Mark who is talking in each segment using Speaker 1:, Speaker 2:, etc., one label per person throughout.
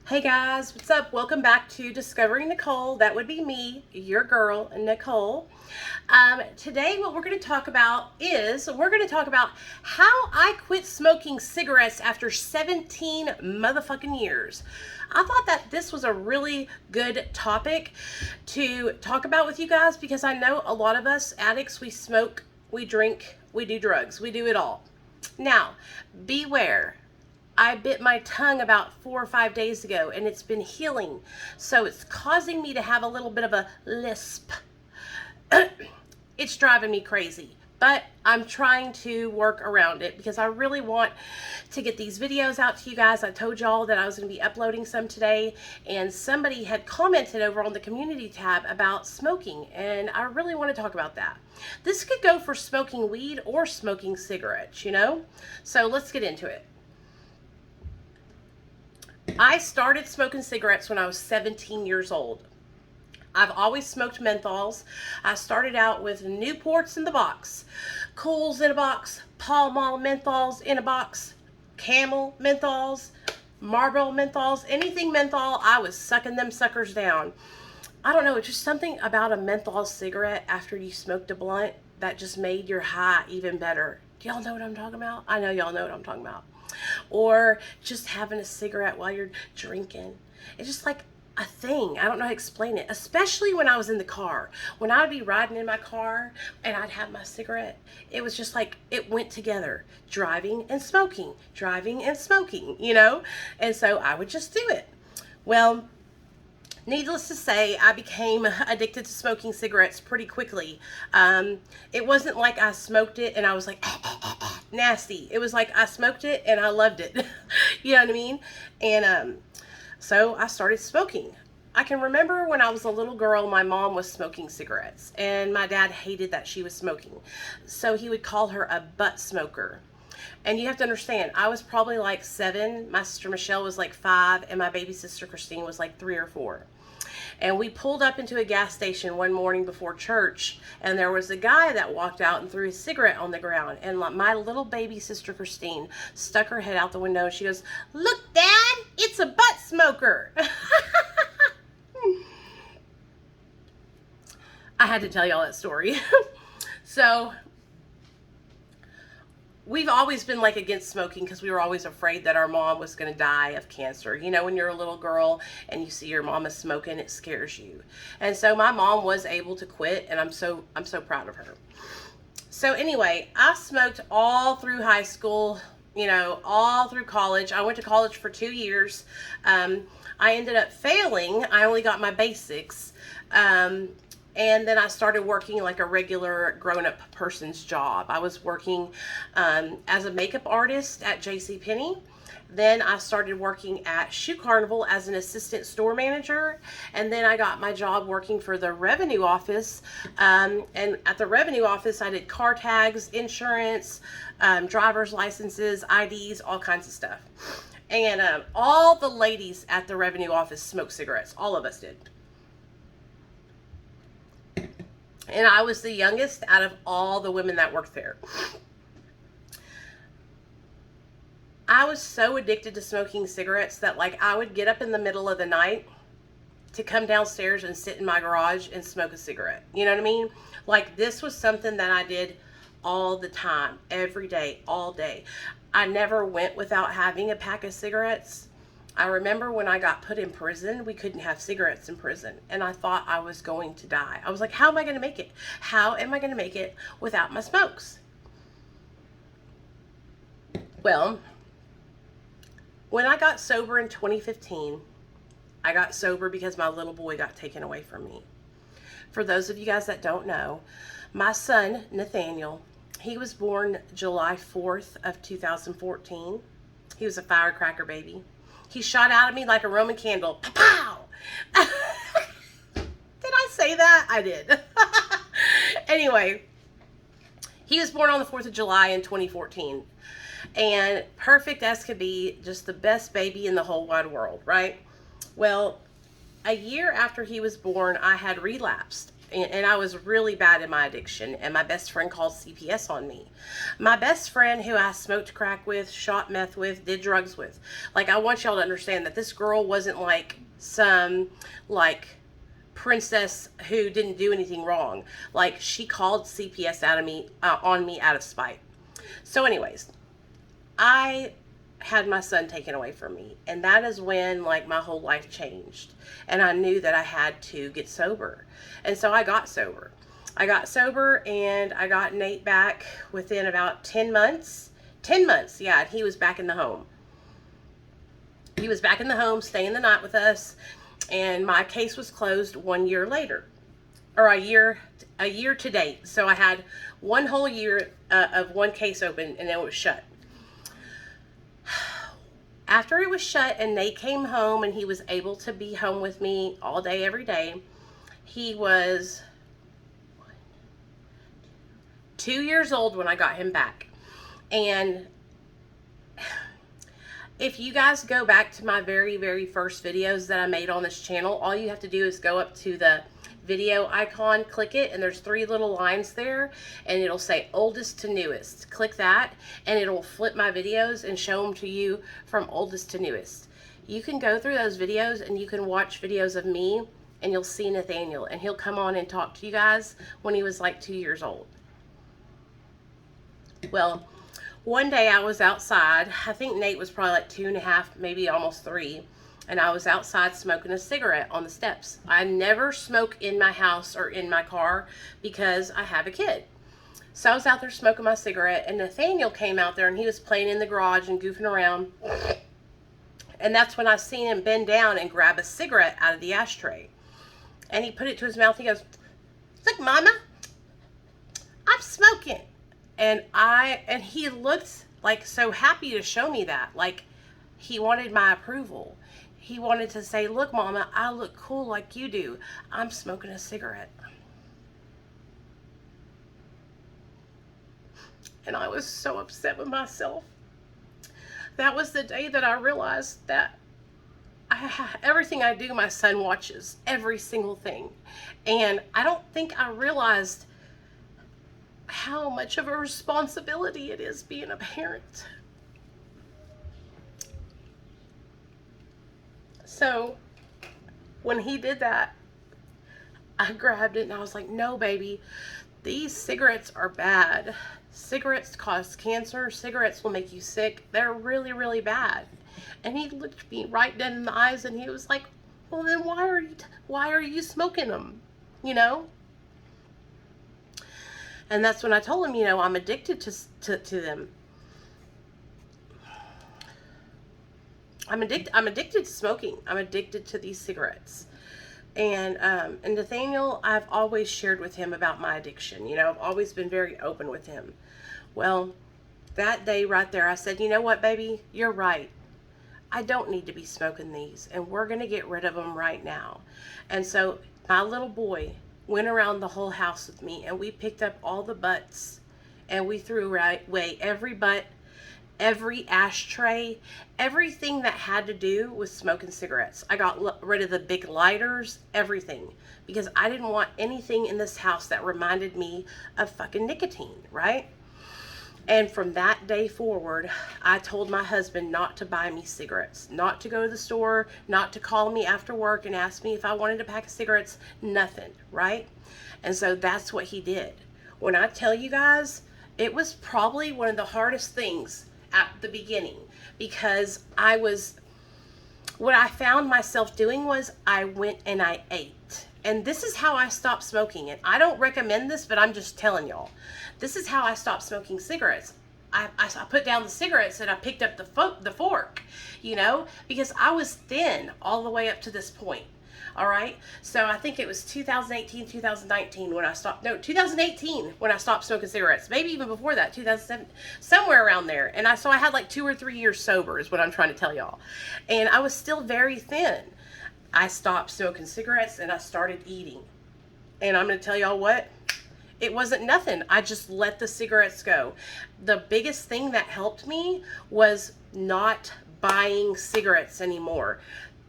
Speaker 1: Hey guys, what's up? Welcome back to Discovering Nicole. That would be me, your girl, Nicole. Today what we're going to talk about is how I quit smoking cigarettes after 17 motherfucking years. I thought that this was a really good topic to talk about with you guys because I know a lot of us addicts, we smoke, we drink, we do drugs, we do it all. Now, beware. I bit my tongue about 4 or 5 days ago and it's been healing. So it's causing me to have a little bit of a lisp. It's driving me crazy, but I'm trying to work around it because I really want to get these videos out to you guys. I told y'all that I was going to be uploading some today, and somebody had commented over on the community tab about smoking, and I really want to talk about that. This could go for smoking weed or smoking cigarettes, you know? So let's get into it. I started smoking cigarettes when I was 17 years old. I've always smoked menthols. I started out with Newports in the box, Cools in a box, Pall Mall menthols in a box, Camel menthols, Marlboro menthols, anything menthol, I was sucking them suckers down. I don't know, it's just something about a menthol cigarette after you smoked a blunt that just made your high even better. Do y'all know what I'm talking about? I know y'all know what I'm talking about. Or just having a cigarette while you're drinking. It's just like a thing. I don't know how to explain it. Especially when I was in the car. When I would be riding in my car and I'd have my cigarette, it was just like it went together. Driving and smoking. Driving and smoking, you know? And so I would just do it. Well, needless to say, I became addicted to smoking cigarettes pretty quickly. It wasn't like I smoked it and I was like, nasty. It was like I smoked it and I loved it. You know what I mean? And so I started smoking. I can remember when I was a little girl, my mom was smoking cigarettes and my dad hated that she was smoking. So he would call her a butt smoker. And you have to understand, I was probably like 7, my sister Michelle was like 5, and my baby sister Christine was like 3 or 4. And we pulled up into a gas station one morning before church, and there was a guy that walked out and threw his cigarette on the ground. And my little baby sister Christine stuck her head out the window and she goes, "Look, Dad, it's a butt smoker." I had to tell y'all that story. So we've always been like against smoking because we were always afraid that our mom was going to die of cancer. You know, when you're a little girl and you see your mama smoking, it scares you. And so my mom was able to quit, and I'm so proud of her. So anyway, I smoked all through high school, you know, all through college. I went to college for 2 years. I ended up failing. I only got my basics. And then I started working like a regular grown-up person's job. I was working as a makeup artist at JCPenney. Then I started working at Shoe Carnival as an assistant store manager. And then I got my job working for the revenue office. And at the revenue office, I did car tags, insurance, driver's licenses, IDs, all kinds of stuff. And all the ladies at the revenue office smoked cigarettes. All of us did. And I was the youngest out of all the women that worked there. I was so addicted to smoking cigarettes that like I would get up in the middle of the night to come downstairs and sit in my garage and smoke a cigarette. You know what I mean? Like this was something that I did all the time, every day, all day. I never went without having a pack of cigarettes. I remember when I got put in prison, we couldn't have cigarettes in prison. And I thought I was going to die. I was like, how am I going to make it? How am I going to make it without my smokes? Well, when I got sober in 2015, I got sober because my little boy got taken away from me. For those of you guys that don't know, my son, Nathaniel, he was born July 4th of 2014. He was a firecracker baby. He shot out at me like a Roman candle. Pow! Did I say that? I did. Anyway, he was born on the 4th of July in 2014. And perfect as could be, just the best baby in the whole wide world, right? Well, a year after he was born, I had relapsed. And I was really bad in my addiction, and my best friend called CPS on me. My best friend, who I smoked crack with, shot meth with, did drugs with. Like, I want y'all to understand that this girl wasn't like some, like, princess who didn't do anything wrong. Like, she called CPS out of me, on me out of spite. So anyways, I had my son taken away from me, and that is when, like, my whole life changed, and I knew that I had to get sober. And so I got sober. And I got Nate back within about 10 months. 10 months, yeah, and he was back in the home. He was back in the home, staying the night with us, and my case was closed 1 year later, or a year to date. So I had one whole year of one case open, and then it was shut. After it was shut and Nate came home and he was able to be home with me all day, every day, he was 2 years old when I got him back. And if you guys go back to my very, very first videos that I made on this channel, all you have to do is go up to the video icon, click it, and there's 3 little lines there, and it'll say oldest to newest. Click that, and it'll flip my videos and show them to you from oldest to newest. You can go through those videos and you can watch videos of me, and you'll see Nathaniel, and he'll come on and talk to you guys when he was like 2 years old. Well, one day I was outside. I think Nate was probably like 2.5, maybe almost 3. And I was outside smoking a cigarette on the steps. I never smoke in my house or in my car because I have a kid. So I was out there smoking my cigarette, and Nathaniel came out there, and he was playing in the garage and goofing around. And that's when I seen him bend down and grab a cigarette out of the ashtray. And he put it to his mouth. He goes, "Look, Mama, I'm smoking." And he looked like so happy to show me that. Like, he wanted my approval. He wanted to say, "Look, Mama, I look cool like you do. I'm smoking a cigarette." And I was so upset with myself. That was the day that I realized that everything I do, my son watches. Every single thing. And I don't think I realized how much of a responsibility it is being a parent. So when he did that, I grabbed it and I was like, "No, baby, these cigarettes are bad. Cigarettes cause cancer. Cigarettes will make you sick. They're really, really bad." And he looked me right dead in the eyes and he was like, "Well, then why are you smoking them? You know?" And that's when I told him, I'm addicted to them. I'm addicted to smoking. I'm addicted to these cigarettes. And Nathaniel, I've always shared with him about my addiction. I've always been very open with him. Well, that day right there, I said, "You know what, baby? You're right. I don't need to be smoking these, and we're going to get rid of them right now." And so my little boy went around the whole house with me, and we picked up all the butts, and we threw away every butt, every ashtray, everything that had to do with smoking cigarettes. I got rid of the big lighters, everything, because I didn't want anything in this house that reminded me of fucking nicotine, right? And from that day forward, I told my husband not to buy me cigarettes, not to go to the store, not to call me after work and ask me if I wanted a pack of cigarettes, nothing, right? And so that's what he did. When I tell you guys, it was probably one of the hardest things at the beginning, because what I found myself doing was I went and I ate. And this is how I stopped smoking. And I don't recommend this, but I'm just telling y'all. This is how I stopped smoking cigarettes. I put down the cigarettes and I picked up the fork, because I was thin all the way up to this point. All right. So I think it was 2018, 2019 when I stopped. No, 2018 when I stopped smoking cigarettes. Maybe even before that, 2007, somewhere around there. And so I had like 2 or 3 years sober is what I'm trying to tell y'all. And I was still very thin. I stopped smoking cigarettes and I started eating. And I'm going to tell y'all what, it wasn't nothing. I just let the cigarettes go. The biggest thing that helped me was not buying cigarettes anymore.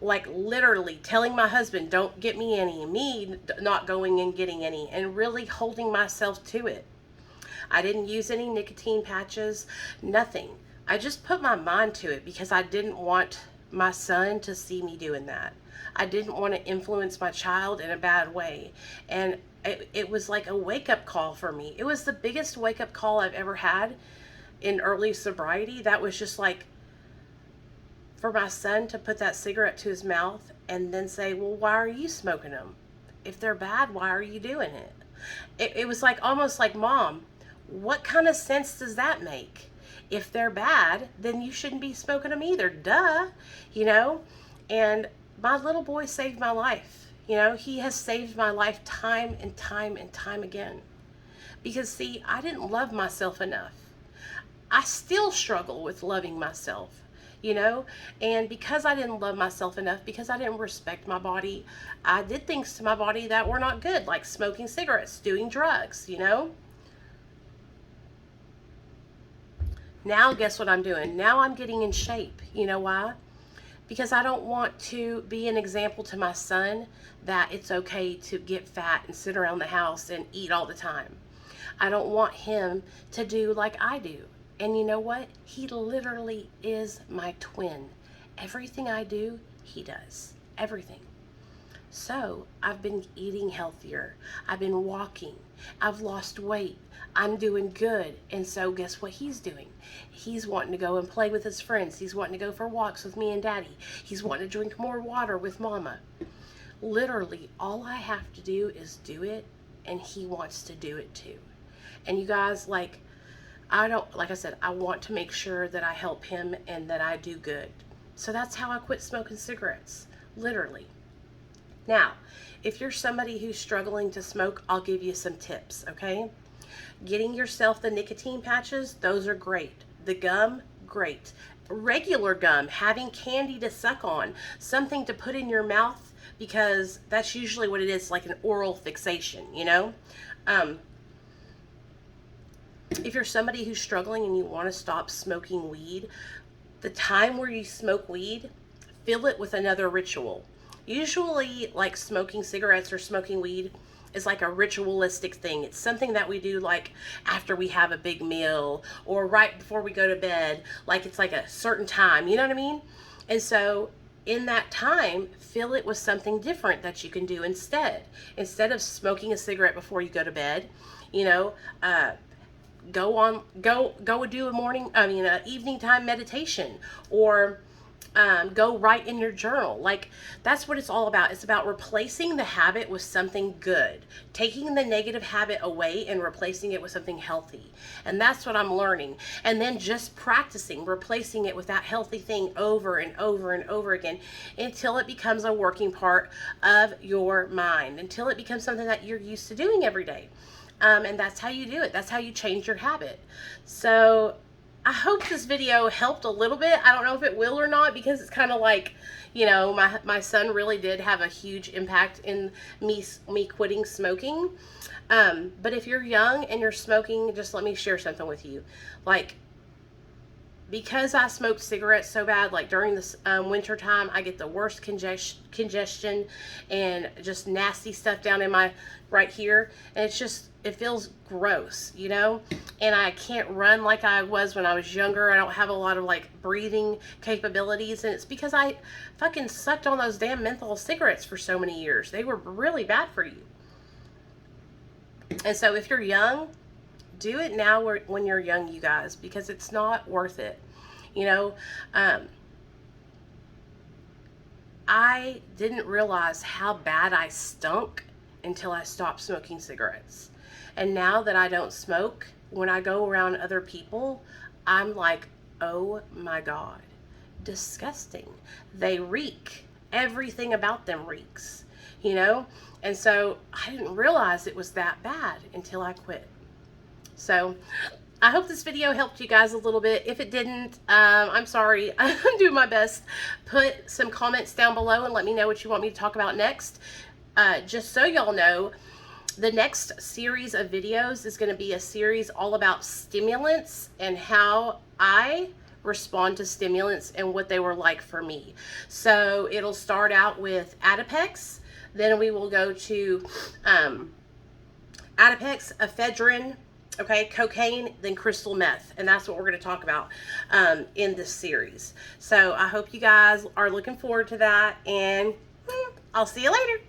Speaker 1: Like literally telling my husband, don't get me any, me not going and getting any, and really holding myself to it. I didn't use any nicotine patches, nothing. I just put my mind to it because I didn't want my son to see me doing that. I didn't want to influence my child in a bad way. And it was like a wake-up call for me. It was the biggest wake-up call I've ever had in early sobriety. That was just like, for my son to put that cigarette to his mouth and then say, well, why are you smoking them? If they're bad, why are you doing it? It was like almost like, Mom, what kind of sense does that make? If they're bad, then you shouldn't be smoking them either. Duh. You know? And my little boy saved my life. You know, he has saved my life time and time and time again. Because, see, I didn't love myself enough. I still struggle with loving myself. You know, and because I didn't love myself enough, because I didn't respect my body, I did things to my body that were not good, like smoking cigarettes, doing drugs, you know. Now, guess what I'm doing? Now I'm getting in shape. You know why? Because I don't want to be an example to my son that it's okay to get fat and sit around the house and eat all the time. I don't want him to do like I do. And you know what? He literally is my twin. Everything I do, he does. Everything. So I've been eating healthier. I've been walking. I've lost weight. I'm doing good. And so guess what he's doing? He's wanting to go and play with his friends. He's wanting to go for walks with me and Daddy. He's wanting to drink more water with Mama. Literally, all I have to do is do it, and he wants to do it too. And you guys, like I said, I want to make sure that I help him and that I do good. So that's how I quit smoking cigarettes, literally. Now, if you're somebody who's struggling to smoke, I'll give you some tips, okay? Getting yourself the nicotine patches, those are great. The gum, great. Regular gum, having candy to suck on, something to put in your mouth, because that's usually what it is, like an oral fixation, you know? If you're somebody who's struggling and you want to stop smoking weed, the time where you smoke weed, fill it with another ritual. Usually, like smoking cigarettes or smoking weed is like a ritualistic thing. It's something that we do like after we have a big meal or right before we go to bed. Like it's like a certain time, you know what I mean? And so in that time, fill it with something different that you can do instead. Instead of smoking a cigarette before you go to bed, you know, go do a evening time meditation, or go write in your journal. Like, that's what it's all about. It's about replacing the habit with something good, taking the negative habit away and replacing it with something healthy. And that's what I'm learning. And then just practicing replacing it with that healthy thing over and over and over again until it becomes a working part of your mind, until it becomes something that you're used to doing every day. And that's how you do it. That's how you change your habit. So I hope this video helped a little bit. I don't know if it will or not, because it's kind of like, you know, my son really did have a huge impact in me quitting smoking. But if you're young and you're smoking, just let me share something with you. Like, because I smoked cigarettes so bad, like during this winter time, I get the worst congestion and just nasty stuff down in my right here. And it's just, it feels gross, you know? And I can't run like I was when I was younger. I don't have a lot of like breathing capabilities. And it's because I fucking sucked on those damn menthol cigarettes for so many years. They were really bad for you. And so if you're young, do it now when you're young, you guys, because it's not worth it. You know, I didn't realize how bad I stunk until I stopped smoking cigarettes. And now that I don't smoke, when I go around other people, I'm like, oh my God, disgusting. They reek. Everything about them reeks, you know? And so I didn't realize it was that bad until I quit. So I hope this video helped you guys a little bit. If it didn't, I'm sorry. I'm doing my best. Put some comments down below and let me know what you want me to talk about next. Just so y'all know, the next series of videos is going to be a series all about stimulants and how I respond to stimulants and what they were like for me. So it'll start out with Adipex, then we will go to Adipex, ephedrine, okay, cocaine, then crystal meth. And that's what we're going to talk about in this series. So I hope you guys are looking forward to that, and I'll see you later.